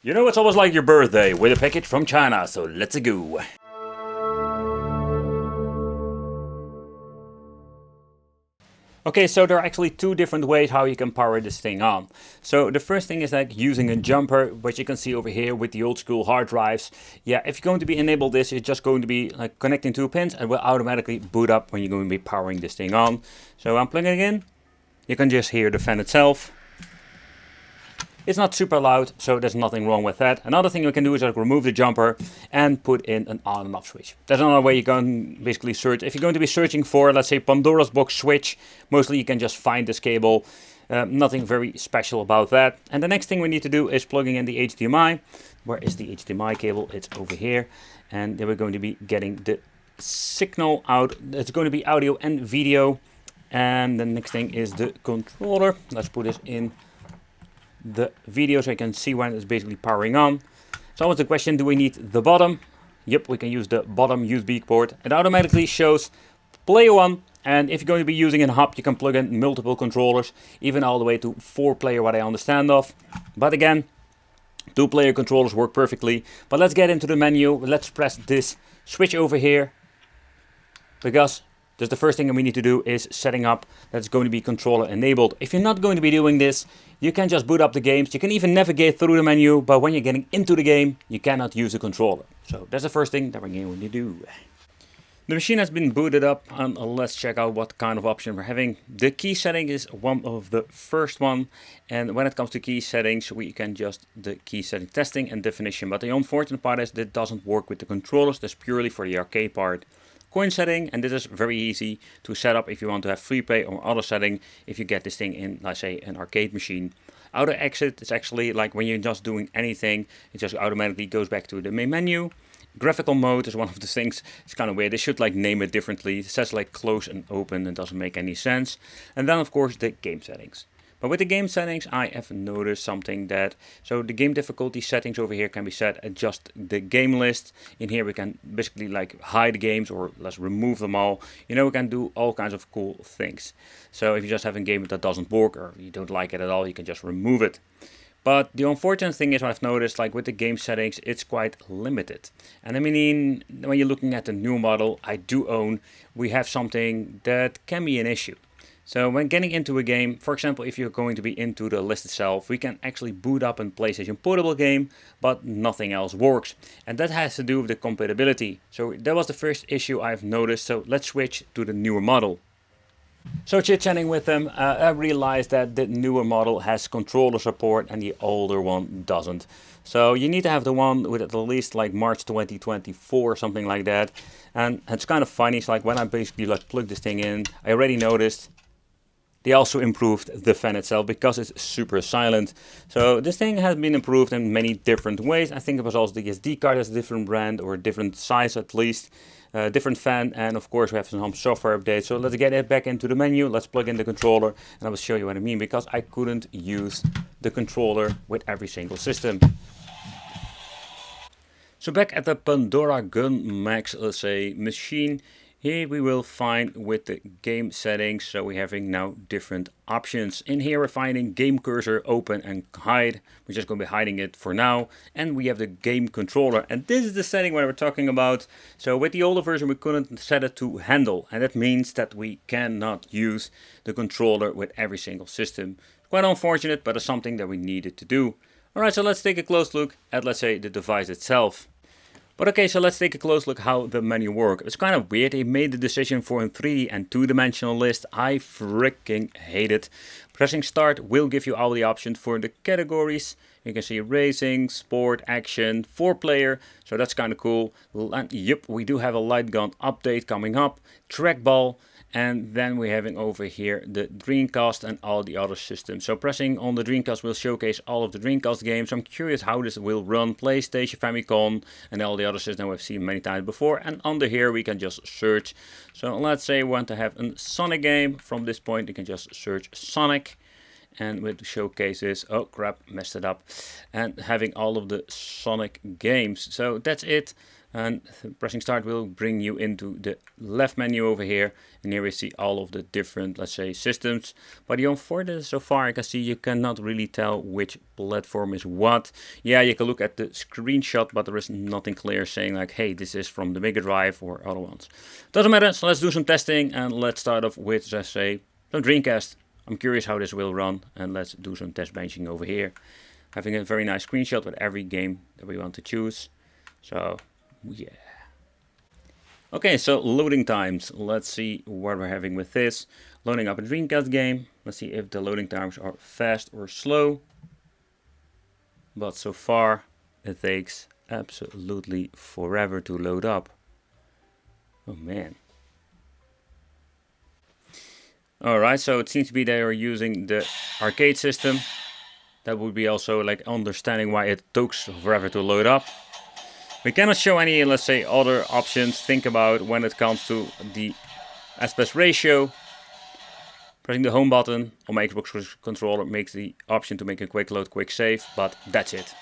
You know, it's almost like your birthday with a package from China, so let's go. Okay, so there are actually two different ways how you can power this thing on. So the first thing is like using a jumper, which you can see over here with the old school hard drives. Yeah, if you're going to be enable this, it's just going to be like connecting two pins and will automatically boot up when you're going to be powering this thing on. So I'm plugging it in. You can just hear the fan itself. It's not super loud, so there's nothing wrong with that. Another thing you can do is like remove the jumper and put in an on and off switch. That's another way you can basically search. If you're going to be searching for, let's say, Pandora's box switch, mostly you can just find this cable. Nothing very special about that. And the next thing we need to do is plugging in the HDMI. Where is the HDMI cable? It's over here. And then we're going to be getting the signal out. It's going to be audio and video. And the next thing is the controller. Let's put this in the video so you can see when it's basically powering on. So what's the question, do we need the bottom? Yep, we can use the bottom USB port. It automatically shows player 1, and if you're going to be using a hub, you can plug in multiple controllers, even all the way to 4-player, what I understand of. But again, 2-player controllers work perfectly. But let's get into the menu. Let's press this switch over here, because just the first thing that we need to do is setting up that's going to be controller enabled. If you're not going to be doing this, you can just boot up the games. You can even navigate through the menu, but when you're getting into the game, you cannot use the controller. So that's the first thing that we're going to do. The machine has been booted up, and let's check out what kind of option we're having. The key setting is one of the first one, and when it comes to key settings, we can just the key setting testing and definition. But the unfortunate part is that it doesn't work with the controllers. That's purely for the arcade part. Coin setting, and this is very easy to set up if you want to have free play or auto setting if you get this thing in, let's say, an arcade machine. Auto exit is actually like when you're just doing anything, it just automatically goes back to the main menu. Graphical mode is one of the things, it's kind of weird, they should like name it differently. It says like close and open, it doesn't make any sense. And then of course the game settings. But with the game settings, I have noticed something that, so the game difficulty settings over here can be set, adjust the game list. In here we can basically like hide games or let's remove them all. You know, we can do all kinds of cool things. So if you just have a game that doesn't work or you don't like it at all, you can just remove it. But the unfortunate thing is what I've noticed, like with the game settings, it's quite limited. And I mean, when you're looking at the new model I do own, we have something that can be an issue. So when getting into a game, for example, if you're going to be into the list itself, we can actually boot up a PlayStation Portable game, but nothing else works. And that has to do with the compatibility. So that was the first issue I've noticed. So let's switch to the newer model. So chit-chatting with them, I realized that the newer model has controller support and the older one doesn't. So you need to have the one with at least like March 2024 or something like that. And it's kind of funny, it's like when I basically like plug this thing in, I already noticed they also improved the fan itself because it's super silent. So this thing has been improved in many different ways. I think it was also the SD card has a different brand or a different size at least. Different fan, and of course we have some software updates. So let's get it back into the menu. Let's plug in the controller and I will show you what I mean, because I couldn't use the controller with every single system. So back at the Pandora Gun Max, let's say, machine. Here we will find with the game settings, so we're having now different options. In here we're finding game cursor, open and hide. We're just going to be hiding it for now. And we have the game controller. And this is the setting where we're talking about. So with the older version we couldn't set it to handle. And that means that we cannot use the controller with every single system. Quite unfortunate, but it's something that we needed to do. Alright, so let's take a close look at, let's say, the device itself. But okay, so let's take a close look how the menu works. It's kind of weird. They made the decision for a 3D and 2-dimensional list. I freaking hate it. Pressing start will give you all the options for the categories. You can see racing, sport, action, 4-player. So that's kind of cool. And yep, we do have a light gun update coming up. Trackball. And then we're having over here the Dreamcast and all the other systems. So pressing on the Dreamcast will showcase all of the Dreamcast games. I'm curious how this will run. PlayStation, Famicom and all the other systems we've seen many times before. And under here we can just search. So let's say we want to have a Sonic game. From this point you can just search Sonic. And with the showcases, oh crap, messed it up. And having all of the Sonic games. So that's it. And pressing start will bring you into the left menu over here, and here we see all of the different, let's say, systems. But the unfortunate so far, I can see you cannot really tell which platform is what. Yeah, you can look at the screenshot, but there is nothing clear saying like, hey, this is from the Mega Drive or other ones. Doesn't matter, so let's do some testing, and let's start off with, let's say, some Dreamcast. I'm curious how this will run, and let's do some test benching over here. Having a very nice screenshot with every game that we want to choose. So yeah. Okay, so loading times. Let's see what we're having with this. Loading up a Dreamcast game. Let's see if the loading times are fast or slow. But so far, it takes absolutely forever to load up. Oh man. Alright, so it seems to be they are using the arcade system. That would be also like understanding why it takes forever to load up. We cannot show any, let's say, other options. Think about when it comes to the aspect ratio. Pressing the home button on my Xbox controller makes the option to make a quick load, quick save, but that's it.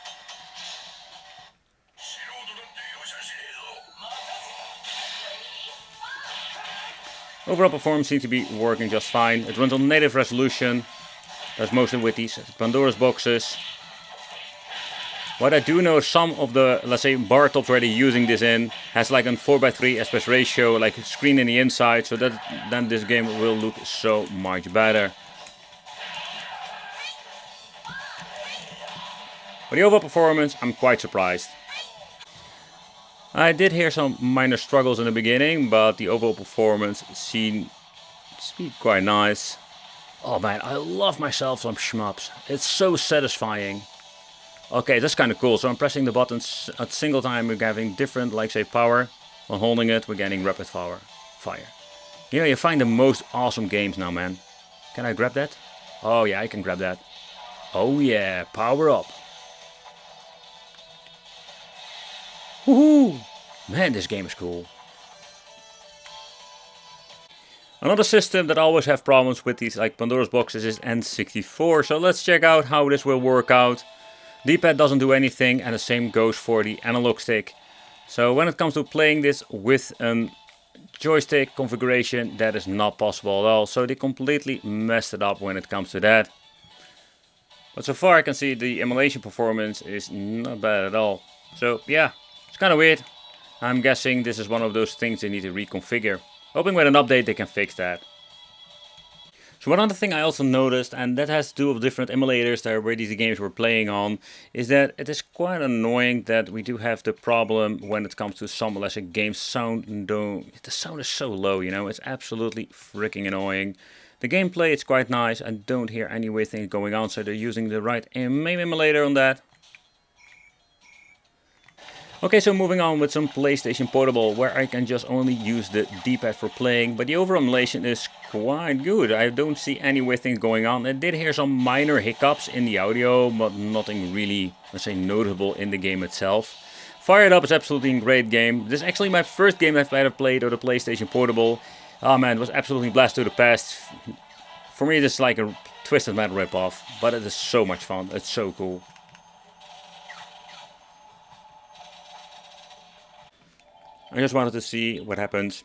Overall performance seems to be working just fine. It runs on native resolution. That's mostly with these Pandora's boxes. What I do know, some of the, let's say, bar tops where they're using this in has like a 4:3 aspect ratio, like a screen in the inside, so that then this game will look so much better. For the overall performance, I'm quite surprised. I did hear some minor struggles in the beginning, but the overall performance seemed to be quite nice. Oh man, I love myself some shmups. It's so satisfying. Okay, that's kind of cool. So I'm pressing the buttons at a single time. We're getting different, like say, power. While holding it, we're getting rapid fire. You know, you find the most awesome games now, man. Can I grab that? Oh yeah, I can grab that. Oh yeah, power up. Woohoo! Man, this game is cool. Another system that always have problems with these like Pandora's boxes is N64. So let's check out how this will work out. D-pad doesn't do anything, and the same goes for the analog stick. So when it comes to playing this with a joystick configuration, that is not possible at all. So they completely messed it up when it comes to that. But so far I can see the emulation performance is not bad at all. So yeah, it's kind of weird. I'm guessing this is one of those things they need to reconfigure. Hoping with an update they can fix that. So one other thing I also noticed, and that has to do with different emulators that where these games were playing on, is that it is quite annoying that we do have the problem when it comes to some, let's say, game sound. The sound is so low, you know, it's absolutely freaking annoying. The gameplay is quite nice. I don't hear any weird things going on, so they're using the right MAME emulator on that. Okay, so moving on with some PlayStation Portable, where I can just only use the D-pad for playing, but the overall emulation is quite good. I don't see any weird things going on. I did hear some minor hiccups in the audio, but nothing really, let's say, notable in the game itself. Fired Up is absolutely a great game. This is actually my first game I've ever played on the PlayStation Portable. Oh man, it was absolutely a blast to the past. For me, this is like a Twisted Metal ripoff, but it is so much fun. It's so cool. I just wanted to see what happens.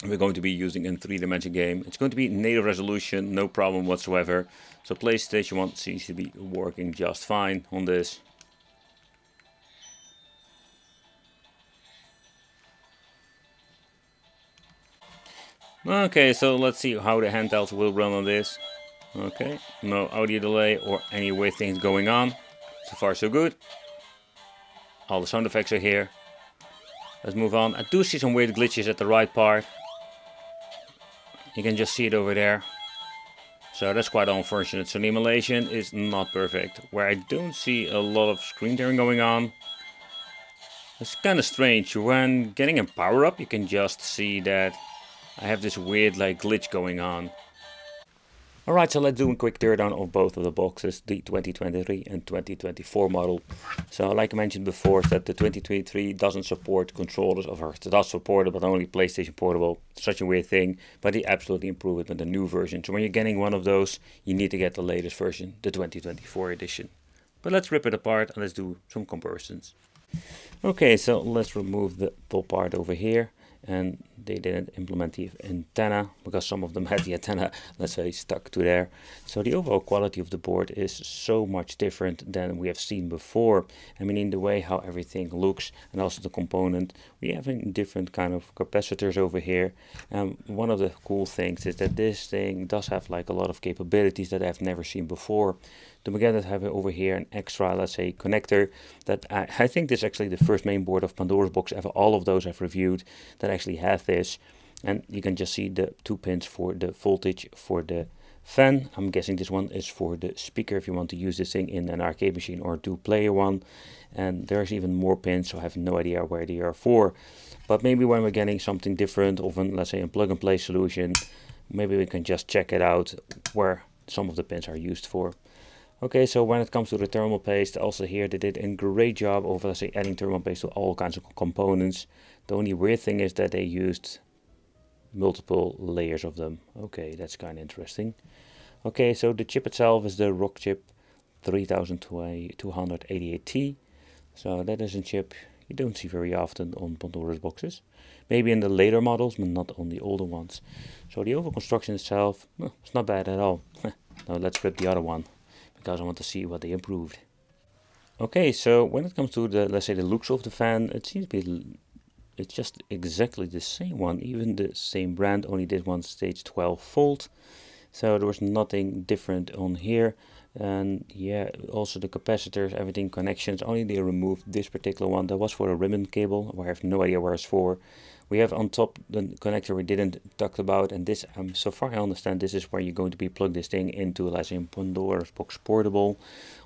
We're going to be using a 3-dimensional game. It's going to be native resolution, no problem whatsoever. So PlayStation 1 seems to be working just fine on this. Okay, so let's see how the handhelds will run on this. Okay, no audio delay or any weird things going on. So far so good. All the sound effects are here. Let's move on. I do see some weird glitches at the right part. You can just see it over there. So that's quite unfortunate. So the emulation is not perfect. Where I don't see a lot of screen tearing going on. It's kind of strange. When getting a power up, you can just see that I have this weird like glitch going on. Alright, so let's do a quick teardown of both of the boxes, the 2023 and 2024 model. So like I mentioned before, that the 2023 doesn't support controllers, or it does support it, but only PlayStation Portable. Such a weird thing, but they absolutely improve it with the new version. So when you're getting one of those, you need to get the latest version, the 2024 edition. But let's rip it apart and let's do some comparisons. Okay, so let's remove the top part over here. And they didn't implement the antenna because some of them had the antenna, let's say, stuck to there. So the overall quality of the board is so much different than we have seen before. I mean, in the way how everything looks and also the component. We have different kind of capacitors over here. One of the cool things is that this thing does have like a lot of capabilities that I've never seen before. To begin with, have over here an extra, let's say, connector that I think this is actually the first main board of Pandora's box ever. All of those I've reviewed that actually have this, and you can just see the 2 pins for the voltage for the fan. I'm guessing this one is for the speaker if you want to use this thing in an arcade machine or two-player one. And there's even more pins, so I have no idea where they are for. But maybe when we're getting something different, of an, let's say, a plug-and-play solution, maybe we can just check it out where some of the pins are used for. Okay, so when it comes to the thermal paste, also here they did a great job of, let's say, adding thermal paste to all kinds of components. The only weird thing is that they used multiple layers of them. Okay, that's kind of interesting. Okay, so the chip itself is the Rockchip 3288T. So that is a chip you don't see very often on Pandora's boxes. Maybe in the later models, but not on the older ones. So the overall construction itself, well, it's not bad at all. Now let's flip the other one, because I want to see what they improved. Okay, so when it comes to the, let's say, the looks of the fan, it seems to be, it's just exactly the same one, even the same brand, only this one stage 12 volt. So there was nothing different on here. And yeah, also the capacitors, everything, connections, only they removed this particular one. That was for a ribbon cable, where I have no idea where it's for. We have on top the connector we didn't talk about, and this, so far I understand, this is where you're going to be plug this thing into, like in Pandora's box portable,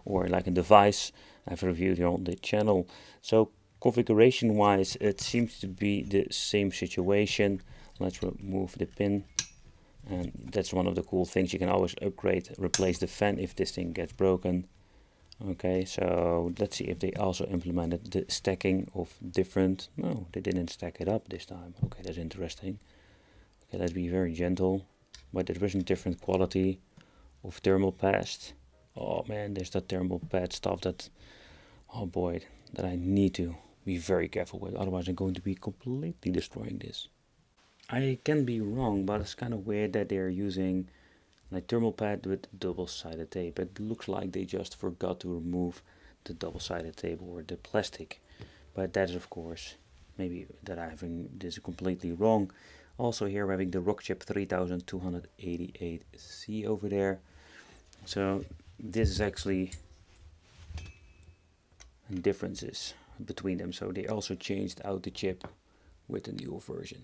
or like a device I've reviewed here on the channel. So configuration wise, it seems to be the same situation. Let's remove the pin. And that's one of the cool things, you can always upgrade, replace the fan if this thing gets broken. Okay, so let's see if they also implemented the stacking of different, no, they didn't stack it up this time. Okay, that's interesting. Okay, let's be very gentle, but there isn't different quality of thermal paste. Oh man, there's that thermal pad stuff that, oh boy, that I need to be very careful with, otherwise I'm going to be completely destroying this. I can be wrong, but it's kind of weird that they're using like thermal pad with double-sided tape. It looks like they just forgot to remove the double-sided tape or the plastic. But that is, of course, maybe that I have this completely wrong. Also here we're having the Rockchip 3288C over there. So this is actually differences between them. So they also changed out the chip with the newer version.